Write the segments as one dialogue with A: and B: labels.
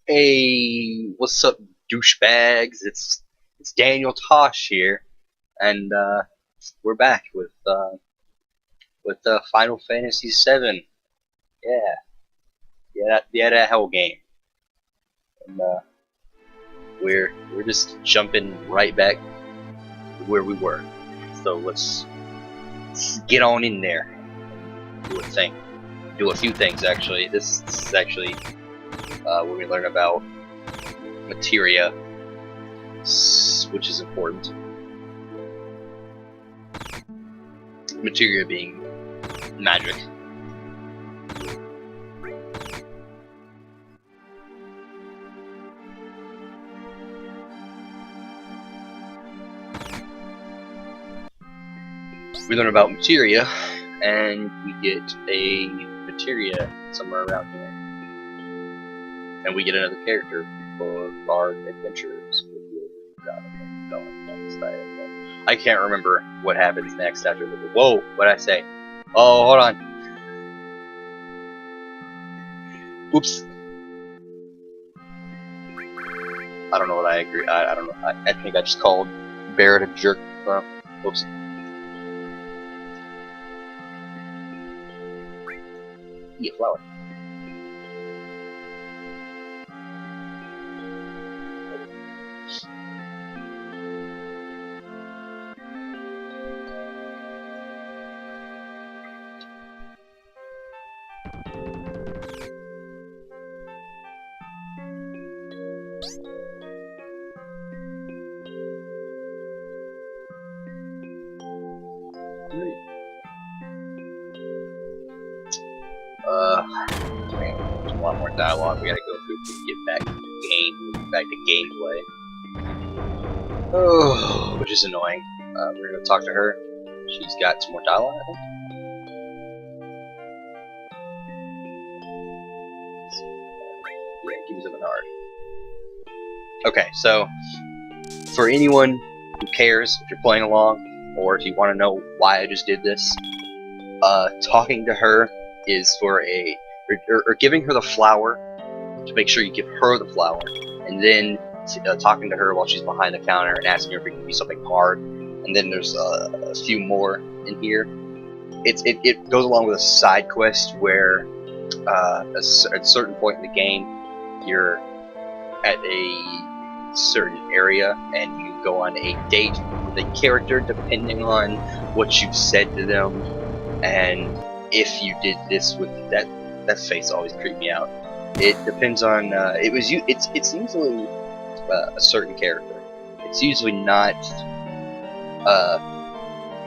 A: Hey, what's up, douchebags? It's Daniel Tosh here, and we're back with Final Fantasy VII. Yeah, that whole game, and we're just jumping right back where we were. So let's get on in there and do a thing. Do a few things actually. This is actually where we learn about materia, which is important. Materia being magic. We learn about materia, and we get a materia somewhere around here. And we get another character for our adventures. I can't remember what happens next after the. Whoa, what did I say? Oh, hold on. Oops. I don't know what I agree. I don't know. I think I just called Barrett a jerk. Whoops. Eat a flower. Man, there's a lot more dialogue we gotta go through to get back to the game, back to gameplay. Oh, which is annoying. We're gonna talk to her. She's got some more dialogue, I think. Yeah, give me something hard. Okay, so for anyone who cares if you're playing along, or if you want to know why I just did this, talking to her is for or giving her the flower to make sure you give her the flower, and then talking to her while she's behind the counter and asking her if it can be something hard. And then there's a few more in here. It goes along with a side quest where at a certain point in the game you're at a certain area and you go on a date with a character depending on what you've said to them. And if you did this with that face always creeped me out. It depends on it's usually a certain character. It's usually not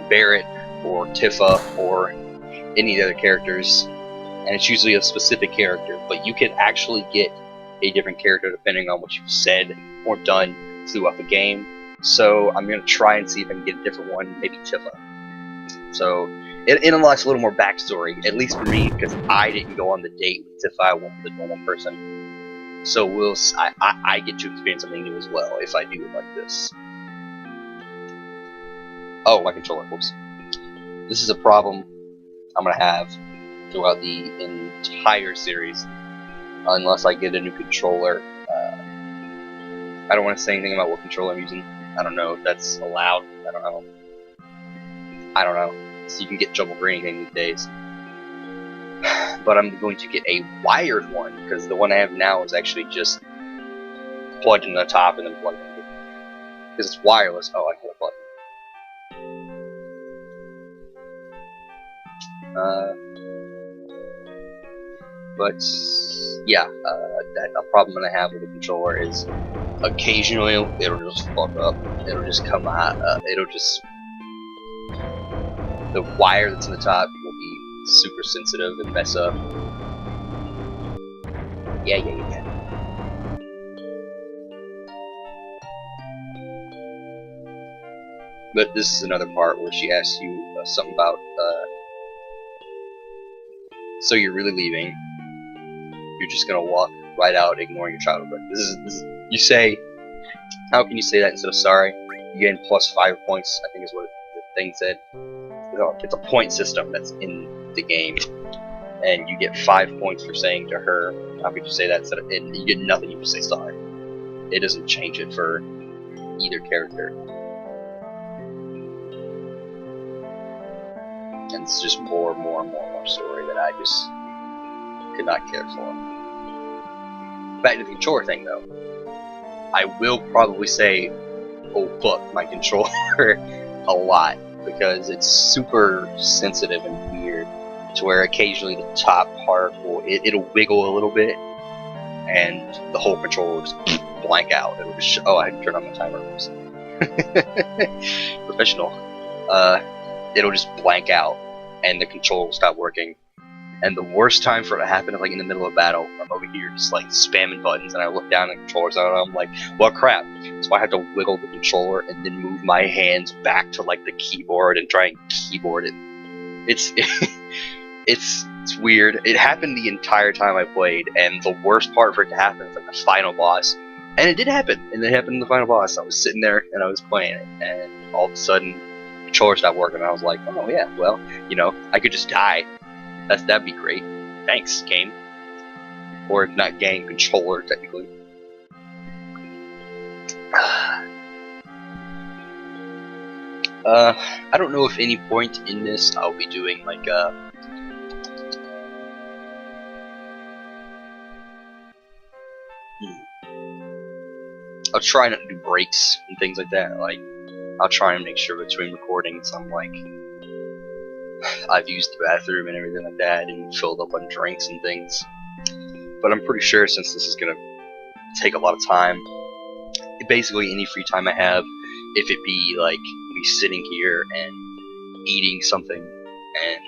A: Barrett or Tifa or any of the other characters, and it's usually a specific character. But you can actually get a different character depending on what you've said or done throughout the game. So I'm gonna try and see if I can get a different one, maybe Tifa. So it unlocks a little more backstory, at least for me, because I didn't go on the date with Tifa. I went with a normal person. So I get to experience something new as well if I do it like this. Oh, my controller. Whoops. This is a problem I'm gonna have throughout the entire series, unless I get a new controller. I don't want to say anything about what controller I'm using. I don't know if that's allowed. I don't know. So you can get in trouble for anything these days. But I'm going to get a wired one, because the one I have now is actually just plugged into the top and then plugged in. Because it's wireless. Oh, I hit a button. But yeah, a problem that I have with the controller is occasionally it'll just fuck up. It'll just come out. The wire that's in the top will be super sensitive and mess up. Yeah. But this is another part where she asks you something about, so you're really leaving? You're just gonna walk right out, ignoring your childhood. This is you say. How can you say that instead of sorry? You gain plus 5 points, I think is what the thing said. It's a point system that's in the game. and you get 5 points for saying to her, how could you say that, and you get nothing, you just say sorry. It doesn't change it for either character. And it's just more story that I just could not care for. Back to the controller thing though. I will probably say, oh fuck, my controller a lot, because it's super sensitive and weird, to where occasionally the top part it'll wiggle a little bit, and the whole controller will just blank out. It'll just I had to turn on my timer. Professional. It'll just blank out, and the controller will stop working. And the worst time for it to happen is like in the middle of battle. I'm over here just like spamming buttons, and I look down at the controller's and I'm like, well crap. So I have to wiggle the controller and then move my hands back to like the keyboard and try and keyboard it. It's weird. It happened the entire time I played, and the worst part for it to happen is like the final boss. And it did happen, and it happened in the final boss. I was sitting there and I was playing it, and all of a sudden the controller stopped working, and I was like, oh yeah, well, you know, I could just die. That'd be great. Thanks, game. Or not game, controller, technically. I don't know if any point in this I'll be doing like I'll try not to do breaks and things like that. Like, I'll try and make sure between recordings I'm like, I've used the bathroom and everything like that, and filled up on drinks and things. But I'm pretty sure, since this is gonna take a lot of time, basically any free time I have, if it be like me sitting here and eating something, and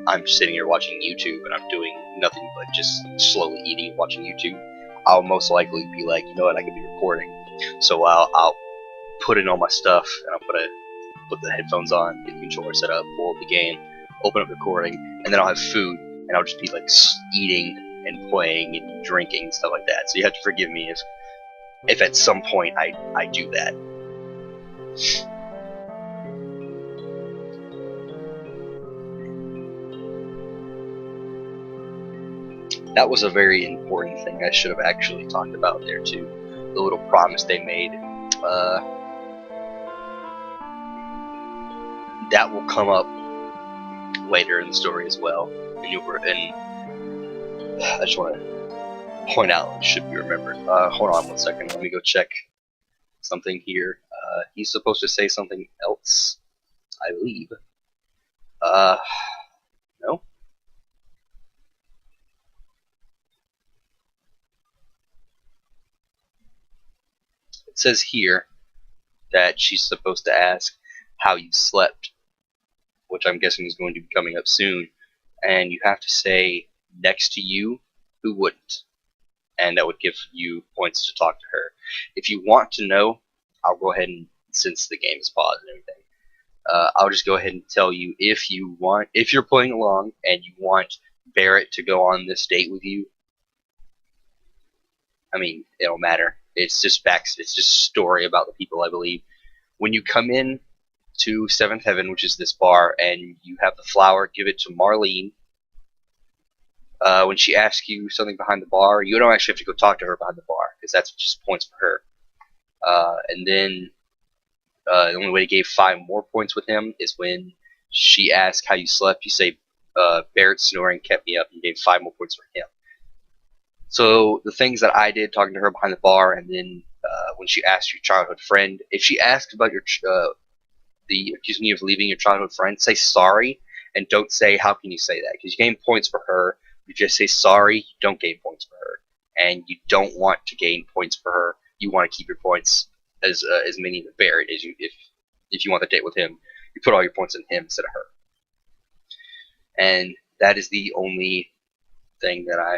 A: I'm sitting here watching YouTube and I'm doing nothing but just slowly eating and watching YouTube, I'll most likely be like, you know what, I could be recording. So I'll put in all my stuff, and I'll put the headphones on, get the controller set up, pull up the game, open up recording, and then I'll have food, and I'll just be like eating and playing and drinking and stuff like that. So you have to forgive me if at some point I do that. That was a very important thing I should have actually talked about there too. The little promise they made. That will come up later in the story as well. And I just want to point out, it should be remembered. Hold on 1 second. Let me go check something here. He's supposed to say something else, I believe. No? It says here that she's supposed to ask how you slept, which I'm guessing is going to be coming up soon, and you have to say next to you who wouldn't, and that would give you points to talk to her. If you want to know, I'll go ahead and, since the game is paused and everything, I'll just go ahead and tell you, if you're playing along and you want Barrett to go on this date with you, I mean, it don't matter. It's just story about the people, I believe. When you come in to Seventh Heaven, which is this bar, and you have the flower, give it to Marlene. When she asks you something behind the bar, you don't actually have to go talk to her behind the bar, because that's just points for her. And then the only way to give 5 more points with him is when she asks how you slept, you say Barrett snoring kept me up, and you gave 5 more points for him. So the things that I did talking to her behind the bar, and then when she asked your childhood friend, if she asks about your accusing you of leaving your childhood friend, say sorry, and don't say how can you say that, because you gain points for her. You just say sorry, you don't gain points for her, and you don't want to gain points for her. You want to keep your points as many to Barrett as you if you want the date with him. You put all your points in him instead of her, and that is the only thing that I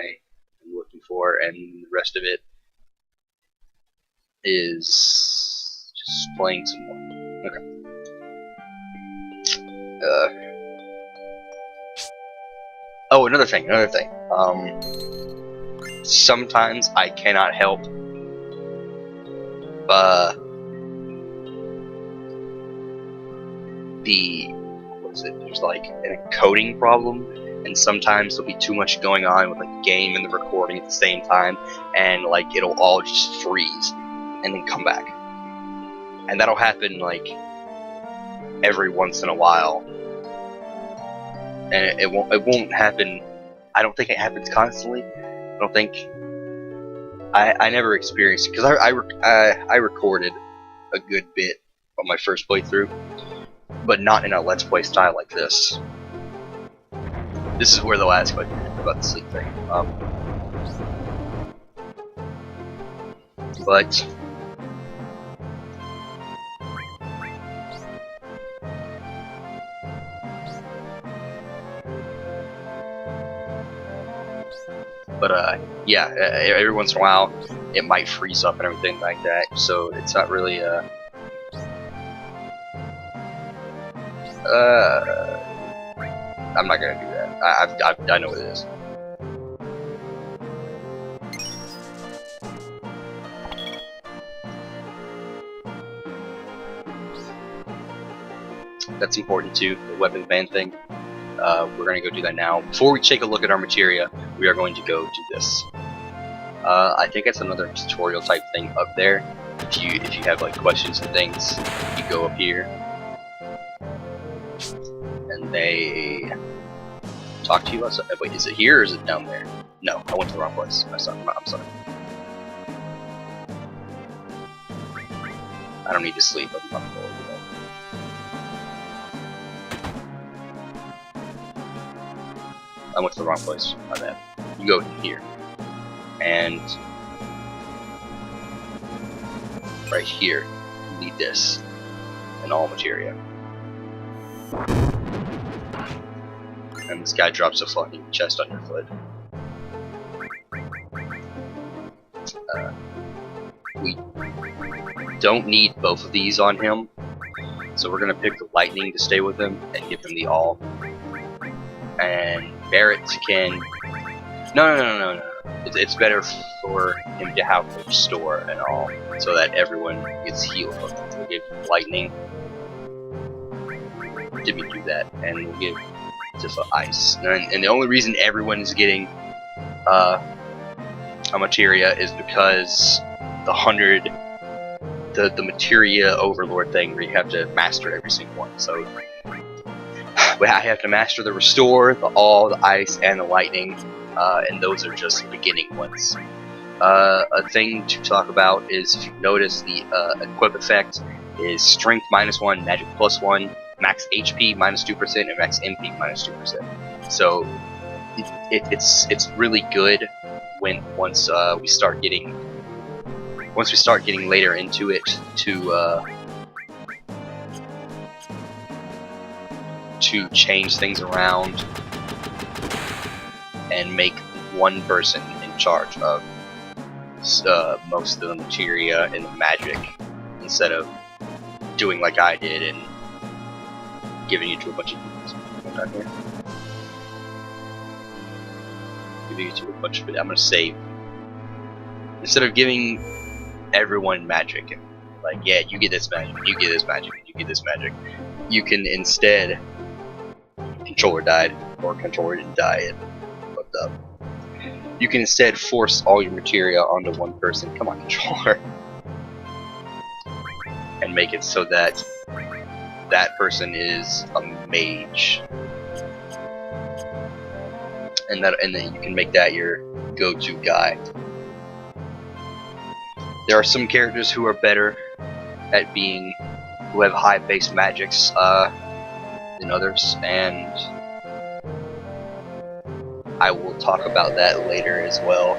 A: am looking for, and the rest of it is just playing some more. Okay. Oh, another thing. Sometimes I cannot help what is it? There's like an encoding problem and sometimes there'll be too much going on with like the game and the recording at the same time, and like it'll all just freeze and then come back. And that'll happen like every once in a while. And it won't happen. I don't think it happens constantly. I don't think. I never experienced it because I recorded a good bit on my first playthrough, but not in a Let's Play style like this. This is where they'll ask about the sleep thing. But yeah, every once in a while it might freeze up and everything like that, so it's not really I'm not gonna do that. I know what it is. That's important too, the weapons ban thing. We're going to go do that now. Before we take a look at our materia, we are going to go do this. I think it's another tutorial type thing up there. If you have like questions and things, you go up here, and they talk to you. Wait, is it here or is it down there? No, I went to the wrong place. I'm sorry. I don't need to sleep. I'm not going to do that. I went to the wrong place. My bad. You go here, and right here, you need this and all materia. And this guy drops a fucking chest on your foot. We don't need both of these on him, so we're gonna pick the lightning to stay with him and give him the all. And Barrett can... No. It's better for him to have the restore and all, so that everyone gets healed. We'll give lightning. Did we do that? And we'll give Tifa ice. And the only reason everyone is getting a materia is because the materia overlord thing where you have to master every single one. So I have to master the restore, the all, the ice, and the lightning, and those are just beginning ones. A thing to talk about is, if you notice, the equip effect is strength -1, magic +1, max HP -2%, and max MP -2%. So it's really good when once we start getting later into it to change things around and make one person in charge of most of the materia and the magic, instead of doing like I did and giving it to a bunch of people. Down here. Giving it to a bunch of people. I'm gonna save. Instead of giving everyone magic and like, yeah, you get this magic, you get this magic, you get this magic, you can instead... Controller died, or controller didn't die, it fucked up. You can instead force all your materia onto one person. Come on, controller. And make it so that that person is a mage. And then you can make that your go-to guy. There are some characters who are better at who have high base magics than others, and I will talk about that later as well.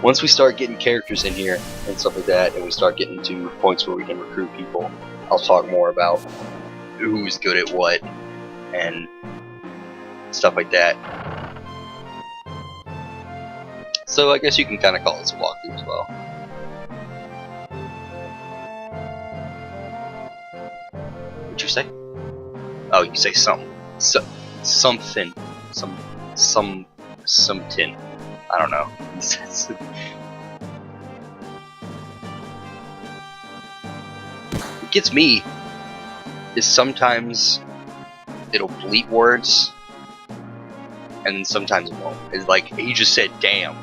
A: Once we start getting characters in here and stuff like that, and we start getting to points where we can recruit people, I'll talk more about who's good at what and stuff like that. So I guess you can kind of call this a walkthrough as well. What'd you say? Oh, you say something. Something. Something. I don't know. What gets me is sometimes it'll bleep words and then sometimes it won't. It's like he just said damn.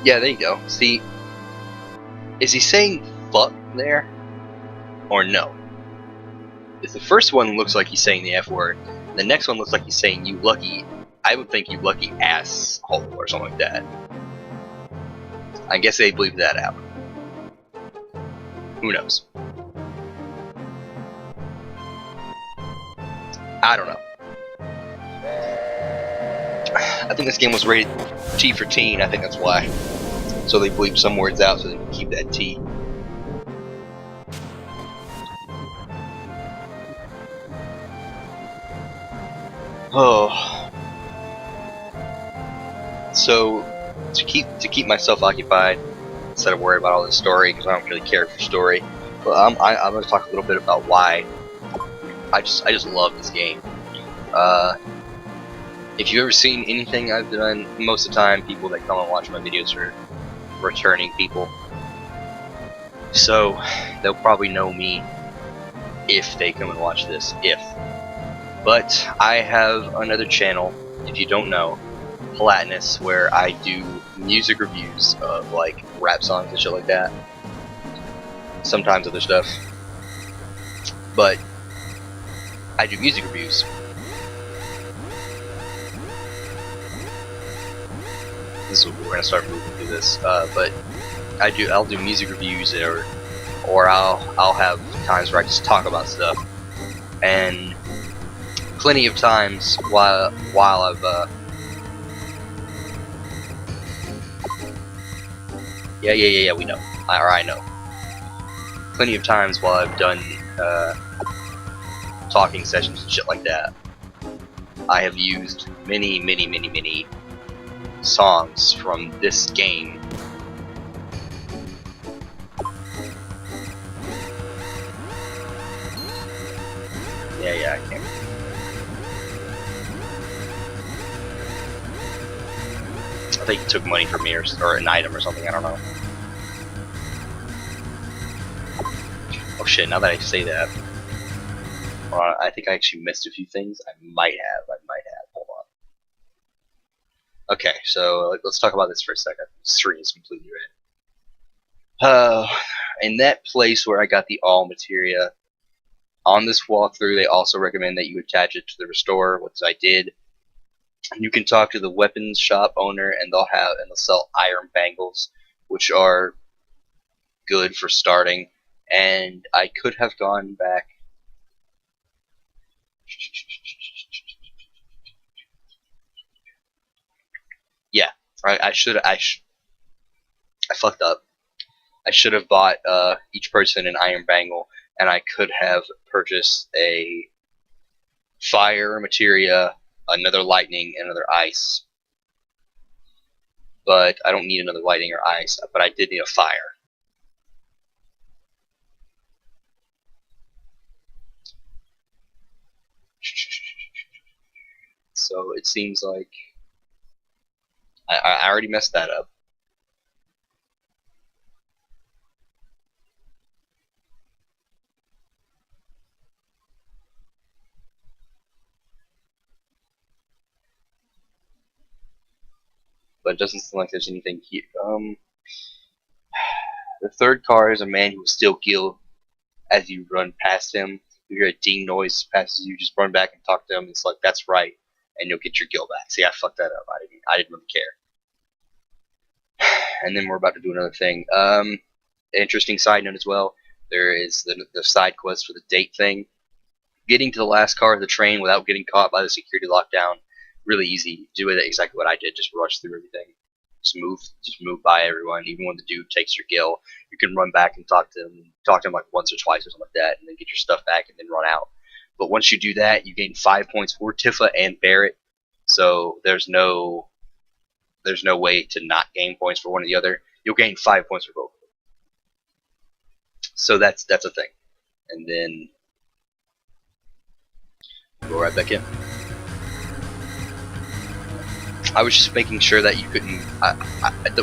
A: Yeah, there you go. See, is he saying fuck there or no? If the first one looks like he's saying the F word, the next one looks like he's saying you lucky, I would think you lucky asshole or something like that. I guess they believe that out. Who knows? I don't know. I think this game was rated T for teen, I think that's why. So they bleep some words out so they can keep that T. Oh. So to keep myself occupied instead of worrying about all this story, because I don't really care for story. But I'm going to talk a little bit about why I just love this game. If you've ever seen anything I've done, most of the time people that come and watch my videos are returning people. So they'll probably know me if they come and watch this. But I have another channel, if you don't know, Platinus, where I do music reviews of like rap songs and shit like that. Sometimes other stuff. But I do music reviews. This is what we're gonna start moving through this. But I'll do music reviews or I'll have times where I just talk about stuff. And plenty of times while I've yeah, we know. I know. Plenty of times while I've done talking sessions and shit like that, I have used many songs from this game. Yeah, I can't. I think he took money from me or an item or something, I don't know. Oh shit, now that I say that, I think I actually missed a few things. I might have. Hold on. Okay, so let's talk about this for a second. The screen is completely red. In that place where I got the all materia, on this walkthrough, they also recommend that you attach it to the restorer, which I did. You can talk to the weapons shop owner, and they'll sell iron bangles, which are good for starting. And I could have gone back. Yeah, I fucked up. I should have bought each person an iron bangle, and I could have purchased a fire materia, another lightning, and another ice. But I don't need another lightning or ice, but I did need a fire. So it seems like I already messed that up. But it doesn't seem like there's anything here. The third car is a man who will steal kill as you run past him. You hear a ding noise passes you, just run back and talk to him. It's like, that's right, and you'll get your gil back. See, I fucked that up. I didn't really care. And then we're about to do another thing. Interesting side note as well. There is the side quest for the date thing. Getting to the last car of the train without getting caught by the security lockdown. Really easy. Do it exactly what I did. Just rush through everything. Just move by everyone. Even when the dude takes your gil, you can run back and talk to him. Talk to him like once or twice or something like that, and then get your stuff back and then run out. But once you do that, you gain 5 points for Tifa and Barrett. So there's no way to not gain points for one or the other. You'll gain 5 points for both of them. So that's a thing. And then go right back in. I was just making sure that you couldn't.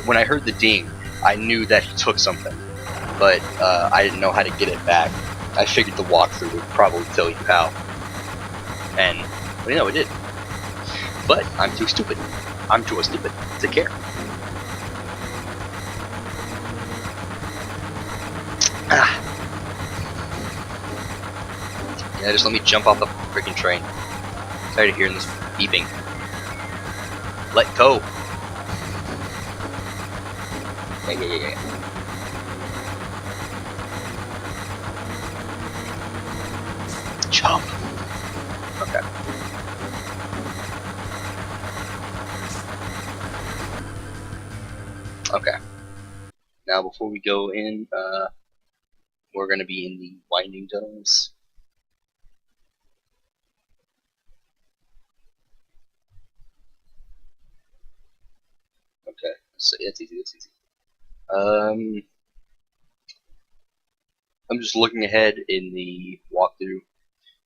A: When I heard the ding, I knew that he took something, but I didn't know how to get it back. I figured the walkthrough would probably tell you how. And, well, you know, it did. But I'm too stupid. I'm too stupid to care. Ah. Yeah, just let me jump off the freaking train. I'm tired of hearing this beeping. Let go. Yeah. Jump. Okay. Okay. Now, before we go in, we're going to be in the winding tunnels. Okay, so it's easy. It's easy. I'm just looking ahead in the walkthrough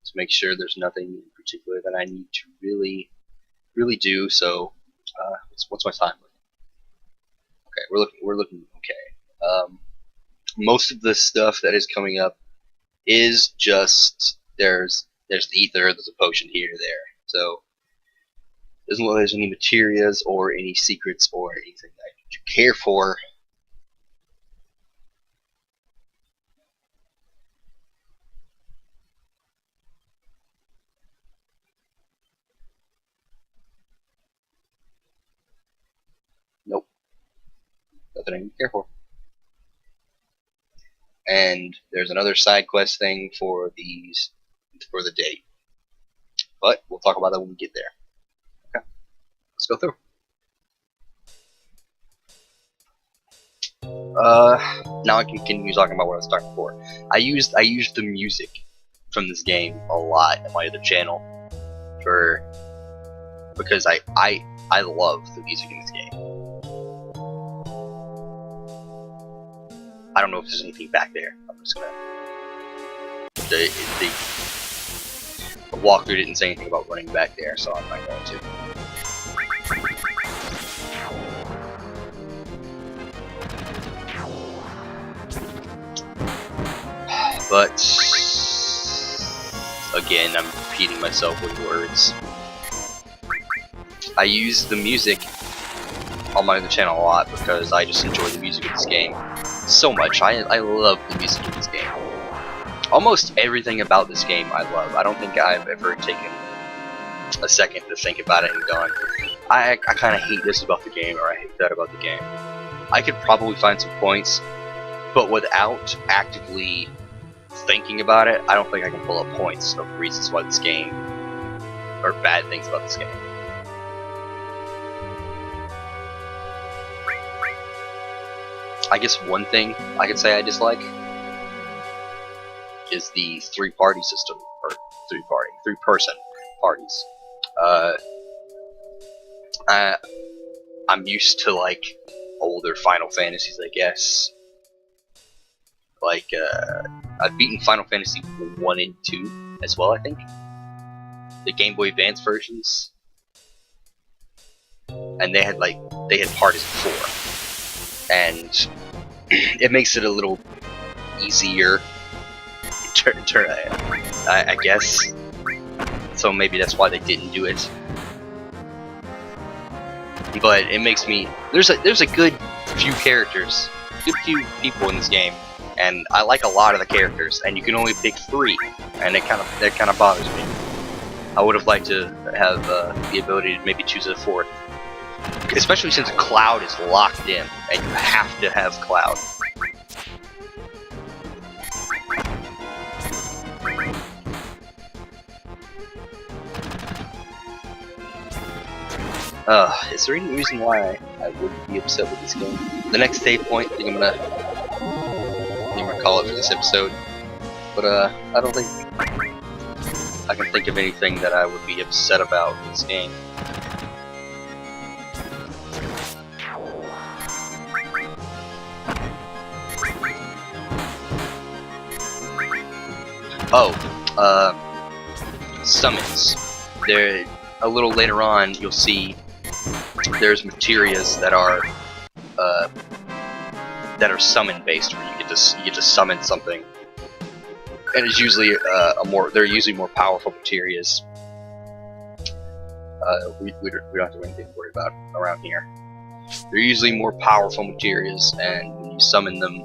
A: to make sure there's nothing in particular that I need to really do. So, what's my time? Okay, we're looking okay. Most of the stuff that is coming up is just there's the ether, there's a potion here, there. So, doesn't look like there's any materias or any secrets or anything that I need to care for. Nope, nothing I need to care for. And there's another side quest thing for the date. But we'll talk about that when we get there. Okay, let's go through. Now I can continue talking about what I was talking before. I used the music from this game a lot on my other channel because I love the music in this game. I don't know if there's anything back there. I'm just gonna the walkthrough didn't say anything about running back there, so I'm not going to. But again, I'm repeating myself with words. I use the music on my other channel a lot because I just enjoy the music of this game so much. I love the music of this game. Almost everything about this game I love. I don't think I've ever taken a second to think about it and gone, I kind of hate this about the game, or I hate that about the game. I could probably find some points, but without actively thinking about it, I don't think I can pull up points of reasons why this game, or bad things about this game. I guess one thing I could say I dislike is the three-party system, or three-person parties. I'm used to like older Final Fantasies, I guess. Like I've beaten Final Fantasy 1 and 2 as well, I think. The Game Boy Advance versions, and they had parties before, and it makes it a little easier. I guess. So maybe that's why they didn't do it. But it makes me there's a good few characters, good few people in this game, and I like a lot of the characters, and you can only pick 3, and that kind of bothers me. I would have liked to have the ability to maybe choose a 4th, especially since Cloud is locked in, and you have to have Cloud. Is there any reason why I wouldn't be upset with this game? The next save point, I think I'm gonna call it for this episode. But I don't think I can think of anything that I would be upset about in this game. Summons. There, a little later on, you'll see there's materias that are summon based, where you get to summon something, and it's usually they're usually more powerful materias we don't have to anything to worry about around here. They're usually more powerful materials, and when you summon them,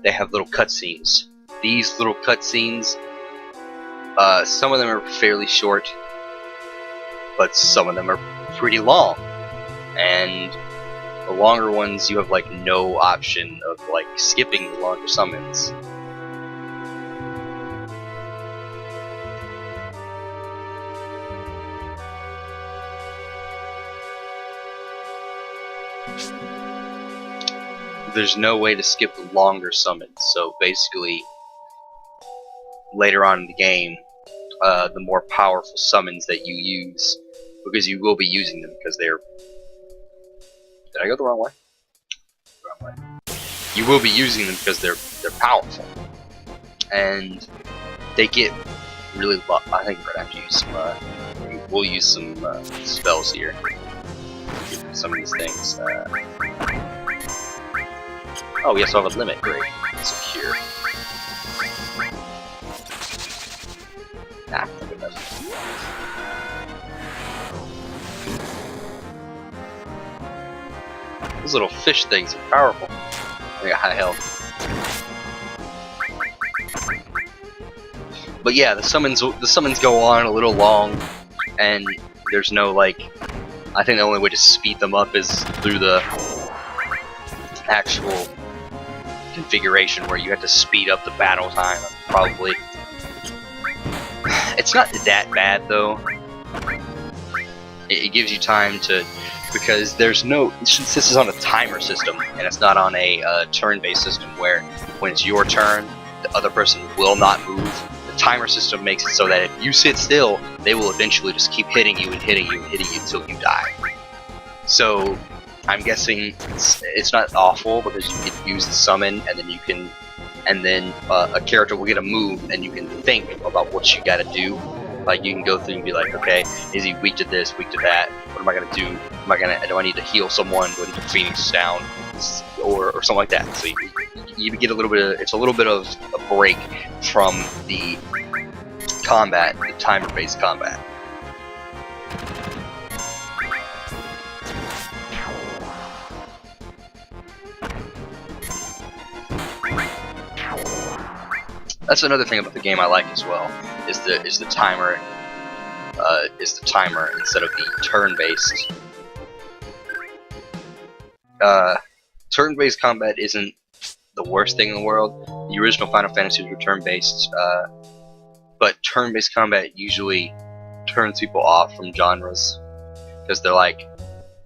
A: they have little cutscenes. These little cutscenes, some of them are fairly short, but some of them are pretty long. And the longer ones, you have like no option of like skipping the longer summons. There's no way to skip the longer summons, so basically later on in the game, the more powerful summons that you use, because you will be using them because they're... Did I go the wrong way? Wrong way. You will be using them because they're powerful, and they get really low. I think we're gonna have to use some. We'll use some spells here. Get some of these things. Oh, we also have a limit. Great. Secure. Nah, not good enough. Those little fish things are powerful. They got high health. But yeah, the summons go on a little long, and there's no like. I think the only way to speed them up is through the actual configuration where you have to speed up the battle time. Probably. It's not that bad though. It gives you time to, because there's no, since this is on a timer system and it's not on a turn-based system where when it's your turn, the other person will not move. The timer system makes it so that if you sit still, they will eventually just keep hitting you and hitting you and hitting you until you die. So I'm guessing it's not awful because you can use the summon and then you can, and then a character will get a move and you can think about what you gotta do. Like you can go through and be like, okay, is he weak to this, weak to that? What am I gonna do? Do I need to heal someone? Do I need to Phoenix down, or something like that? So you get a little bit of, it's a little bit of a break from the combat, the timer-based combat. That's another thing about the game I like as well, is the timer instead of the turn-based. Turn-based combat isn't the worst thing in the world. The original Final Fantasies were turn-based, but turn-based combat usually turns people off from genres because they're like,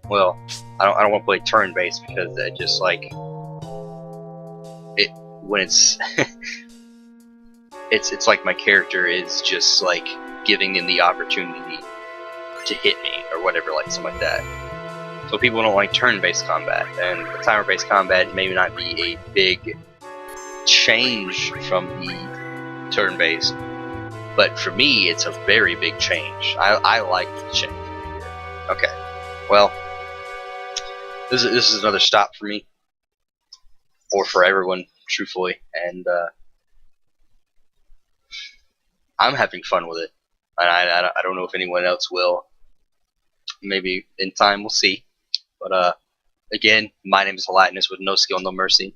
A: well, I don't want to play turn-based because it just like it when it's it's like my character is just like giving them the opportunity to hit me or whatever, like something like that. So people don't like turn-based combat, and the timer-based combat may not be a big change from the turn-based, but for me it's a very big change. I like the change. Okay, well, this is another stop for me, or for everyone, truthfully, and I'm having fun with it, and I don't know if anyone else will. Maybe in time, we'll see. But again, my name is Helatinus with no skill, no mercy.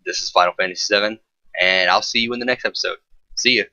A: This is Final Fantasy VII, and I'll see you in the next episode. See ya.